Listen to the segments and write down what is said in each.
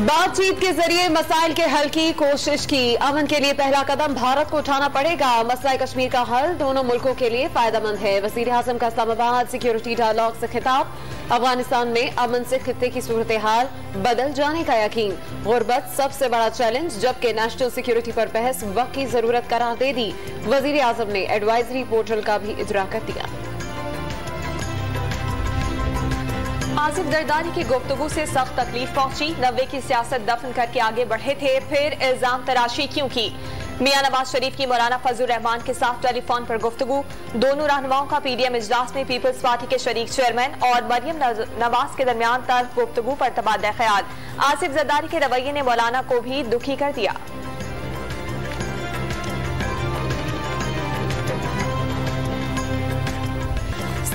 बातचीत के जरिए मसाइल के हल की कोशिश की। अमन के लिए पहला कदम भारत को उठाना पड़ेगा। मसला कश्मीर का हल दोनों मुल्कों के लिए फायदेमंद है। वजीर आजम का इस्लामाबाद सिक्योरिटी डायलॉग से खिताब। अफगानिस्तान में अमन से खित्ते की सूरत हाल बदल जाने का यकीन। गुर्बत सबसे बड़ा चैलेंज, जबकि नेशनल सिक्योरिटी पर बहस वक्त की जरूरत करार दे दी। वजीर आजम ने एडवाइजरी पोर्टल का भी इजरा कर दिया। आसिफ जरदारी की गुफ्तगू से सख्त तकलीफ पहुंची। 90 की सियासत दफन करके आगे बढ़े थे, फिर इल्जाम तराशी क्यों की? मियां नवाज शरीफ की मौलाना फजलुर रहमान के साथ टेलीफोन पर गुफ्तगू। दोनों रहनुमाओं का पीडीएम इजलास में पीपल्स पार्टी के शरीक चेयरमैन और मरियम नवाज के दरमियान तल्ख गुफ्तगू पर तबादला ख्याल। आसिफ जरदारी के रवैये ने मौलाना को भी दुखी कर दिया।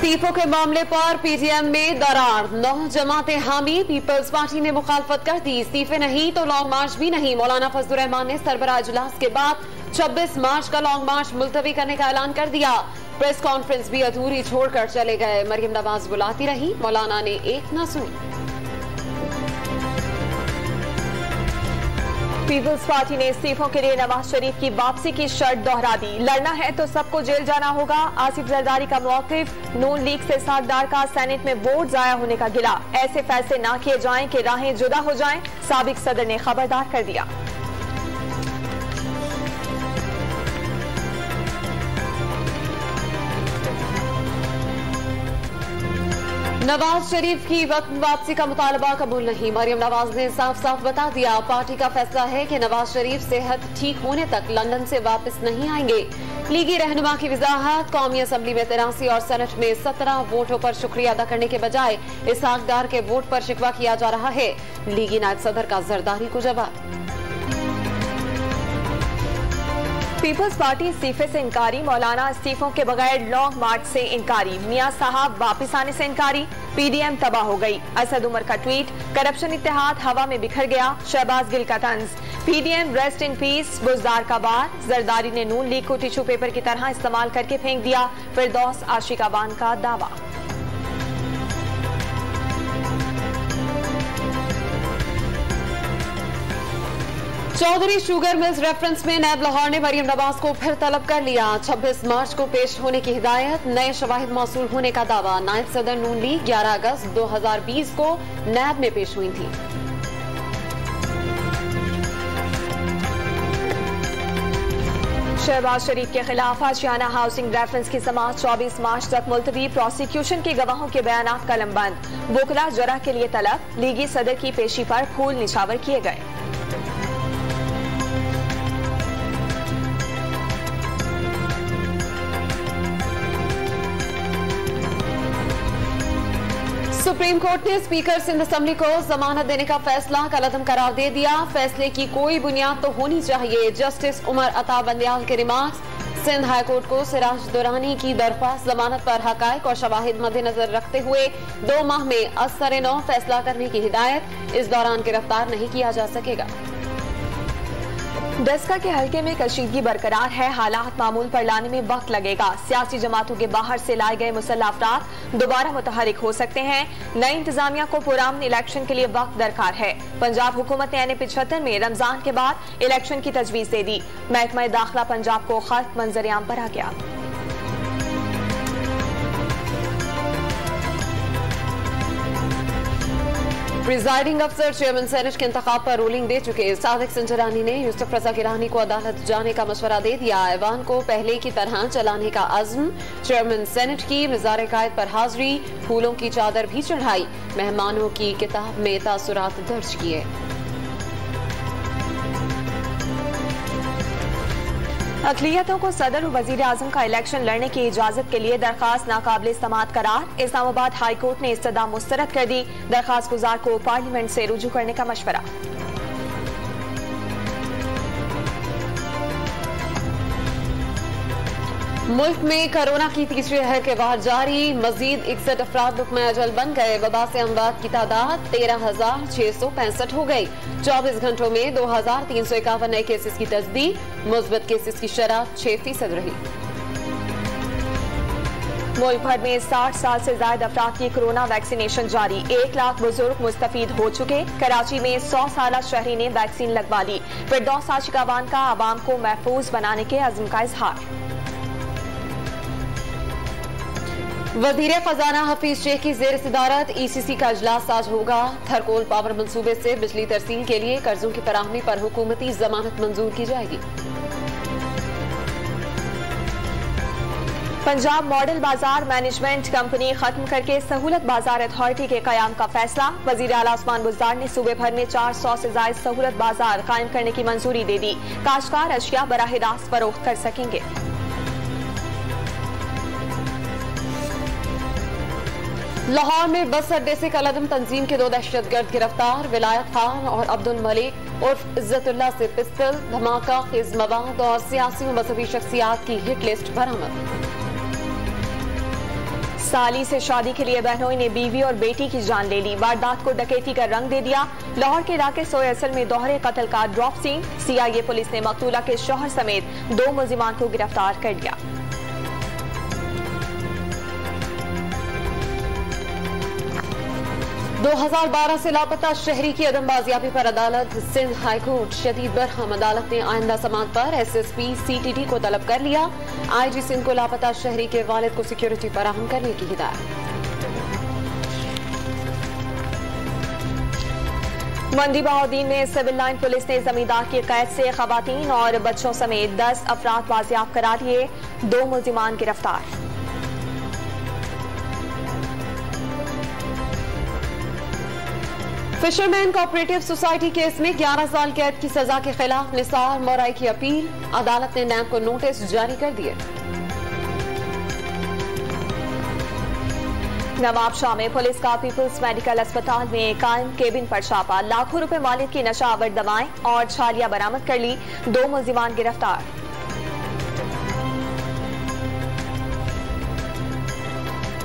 इस्तीफों के मामले पर पीटीएम में दरार। 9 जमातें हामी, पीपल्स पार्टी ने मुखालफत कर दी। इस्तीफे नहीं तो लॉन्ग मार्च भी नहीं। मौलाना फजलुर रहमान ने सरबराह इजलास के बाद 26 मार्च का लॉन्ग मार्च मुलतवी करने का ऐलान कर दिया। प्रेस कॉन्फ्रेंस भी अधूरी छोड़कर चले गए। मरियम नवाज बुलाती रही, मौलाना ने एक न सुनी। पीपल्स पार्टी ने इस्तीफों के लिए नवाज शरीफ की वापसी की शर्त दोहरा दी। लड़ना है तो सबको जेल जाना होगा। आसिफ जरदारी का मौकिफ। नून लीग से सागदार का सेनेट में वोट जाया होने का गिला। ऐसे फैसले ना किए जाएं कि राहें जुदा हो जाएं, साबिक सदर ने खबरदार कर दिया। नवाज शरीफ की वक्त वापसी का मुतालबा कबूल नहीं। मरियम नवाज ने साफ साफ बता दिया, पार्टी का फैसला है कि नवाज शरीफ सेहत ठीक होने तक लंदन से वापस नहीं आएंगे। लीगी रहनुमा की वजाहत, कौमी असम्बली में 83 और सेनेट में 17 वोटों पर शुक्रिया अदा करने के बजाय इसहाक डार के वोट पर शिकवा किया जा रहा है। लीगी नायब सदर का जरदारी को जवाब। पीपल्स पार्टी इस्तीफे से इनकारी। मौलाना इस्तीफों के बगैर लॉन्ग मार्च से इनकारी। मियां साहब वापस आने से इनकारी। पीडीएम तबाह हो गई। असद उमर का ट्वीट। करप्शन इत्तेहाद हवा में बिखर गया। शहबाज गिल का तंज। PDM rest in peace, Buzdar का बार। जरदारी ने नून लीग को टिश्यू पेपर की तरह इस्तेमाल करके फेंक दिया। फिरदौस आशिकाबान का दावा। चौधरी शुगर मिल्स रेफरेंस में नैब लाहौर ने मरियम नवाज को फिर तलब कर लिया। 26 मार्च को पेश होने की हिदायत। नए शवाहिद मौसूल होने का दावा। नायब सदर नून लीग 11 अगस्त 2020 को नैब में पेश हुई थी। शहबाज शरीफ के खिलाफ आशियाना हाउसिंग रेफरेंस की समाअत 24 मार्च तक मुलतवी। प्रोसिक्यूशन के गवाहों के बयानात कलमबंद। वोकला जरा के लिए तलब। लीगी सदर की पेशी पर फूल निछावर किए गए। सुप्रीम कोर्ट ने स्पीकर सिंध असेंबली को जमानत देने का फैसला कलअदम करार दे दिया। फैसले की कोई बुनियाद तो होनी चाहिए। जस्टिस उमर अता बंदयाल के रिमार्क्स। सिंध हाईकोर्ट को सिराज दुरानी की दरख्वास्त जमानत पर हकायक और शवाहिद मद्देनजर रखते हुए 2 माह में असर-ए-नौ फैसला करने की हिदायत। इस दौरान गिरफ्तार नहीं किया जा सकेगा। डस्का के हल्के में कशीदगी बरकरार है। हालात मामूल पर लाने में वक्त लगेगा। सियासी जमातों के बाहर से लाए गए मुसल्लह अफराद दोबारा मुतहरिक हो सकते हैं। नई इंतजामिया को पुरअमन इलेक्शन के लिए वक्त दरकार है। पंजाब हुकूमत ने NA-75 में रमजान के बाद इलेक्शन की तजवीज दे दी। महकमा दाखिला पंजाब को खत मंजर-ए-आम पर आ गया। प्रिजाइडिंग अफसर चेयरमैन सेनेट के इंतखाब पर रूलिंग दे चुके सादिक संजरानी ने यूसुफ रजा गिलानी को अदालत जाने का मशवरा दे दिया। ऐवान को पहले की तरह चलाने का अज़्म। चेयरमैन सेनेट की मिज़ार कायद पर हाजिरी। फूलों की चादर भी चढ़ाई। मेहमानों की किताब में तासुरात दर्ज किए। अक़लियतों को सदर और वजीर आजम का इलेक्शन लड़ने की इजाजत के लिए दरखास्त नाकाबिल इस्तेमाल करार। इस्लामाबाद हाई कोर्ट ने इस्तदा मुस्तरद कर दी। दरखास्त गुजार को पार्लियामेंट से रुजू करने का मशवरा। मुल्क में कोरोना की तीसरी लहर के वार जारी। मजीद 61 अफराद रुकमा अजल बन गए। वबा से अमवात की तादाद 13,665 हो गई। 24 घंटों में 2,351 नए केसेस की तस्दीक। मुस्बत केसेस की शरह 6% रही। मुल्क भर में 60 साल से ज्यादा अफराद की कोरोना वैक्सीनेशन जारी। 1 लाख बुजुर्ग मुस्तफीद हो चुके। कराची में 100 साल शहरी ने वैक्सीन लगवा ली। फिरदौस आशिकावान का आवाम को महफूज बनाने के अज़्म का इजहार। वजीर खजाना हफीज शेख की जेर सदारत ECC का इजलास आज होगा। थरकोल पावर मंसूबे से बिजली तरसील के लिए कर्जों की फराहमी पर हुकूमती जमानत मंजूर की जाएगी। पंजाब मॉडल बाजार मैनेजमेंट कंपनी खत्म करके सहूलत बाजार अथॉरिटी के कयाम का फैसला। वजीर आला उस्मान बुज़दार ने सूबे भर में 400 से ज्यादा सहूलत बाजार कायम करने की मंजूरी दे दी। काश्तकार अशिया बराह रास्त फरोख्त कर सकेंगे। लाहौर में बस अड्डे से कलअदम तंजीम के 2 दहशतगर्द गिरफ्तार। विलायत खान और अब्दुल मलिक उर्फ इज्जतुल्लाह से पिस्तल, धमाका, खेज मवाद और सियासी और मजहबी शख्सियात की हिट लिस्ट बरामद। साली से शादी के लिए बहनोई ने बीवी और बेटी की जान ले ली। वारदात को डकैती का रंग दे दिया। लाहौर के इलाके सोए असल में दोहरे कत्ल का ड्रॉप सीन। CIA पुलिस ने मकतूला के शौहर समेत 2 मुलजिमान को गिरफ्तार कर लिया। – 2012 से लापता शहरी की अदम बाजियाबी पर अदालत। सिंध हाईकोर्ट शदीद बरहम। अदालत ने आइंदा समात पर SSP CTT को तलब कर लिया। IG सिंध को लापता शहरी के वालिद को सिक्योरिटी फराहम करने की हिदायत। मंडी बहाउद्दीन में सिविल लाइन पुलिस ने जमींदार की कैद से खवातीन और बच्चों समेत 10 अफराद बाजियाब करा दिए। 2 मुलजिमान गिरफ्तार। फिशरमैन कोऑपरेटिव सोसाइटी केस में 11 साल कैद की सजा के खिलाफ निसार मोराई की अपील। अदालत ने नैब को नोटिस जारी कर दिए। नवाबशाह में पुलिस का पीपुल्स मेडिकल अस्पताल में कायम केबिन पर छापा। लाखों रुपए मालिक की नशावर दवाएं और छालियां बरामद कर ली। 2 मुलजिमान गिरफ्तार।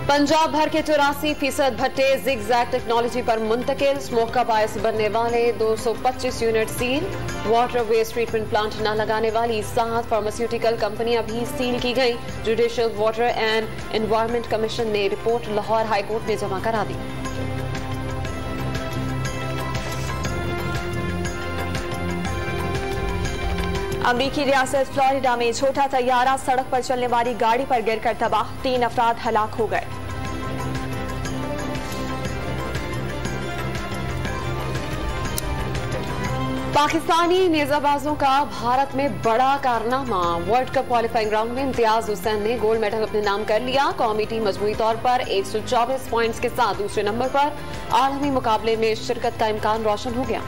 पंजाब भर के 84% भट्टे जिग-जैग टेक्नोलॉजी पर मुंतकिल। स्मोक का बायस बनने वाले 225 unit seal. Water waste treatment plant न लगाने वाली 7 फार्मास्यूटिकल कंपनियां भी सील की गई। Judicial water and environment commission ने रिपोर्ट लाहौर हाईकोर्ट में जमा करा दी। अमरीकी रियासत फ्लोरिडा में छोटा तैयारा सड़क पर चलने वाली गाड़ी पर गिरकर तबाह। 3 अफराद हलाक हो गए। पाकिस्तानी नेजाबाजों का भारत में बड़ा कारनामा। वर्ल्ड कप क्वालिफाइंग राउंड में इम्तियाज हुसैन ने गोल्ड मेडल अपने नाम कर लिया। कौमी टीम मजमूई तौर पर 124 पॉइंट्स के साथ दूसरे नंबर पर। आलमी मुकाबले में शिरकत का इम्कान रोशन हो गया।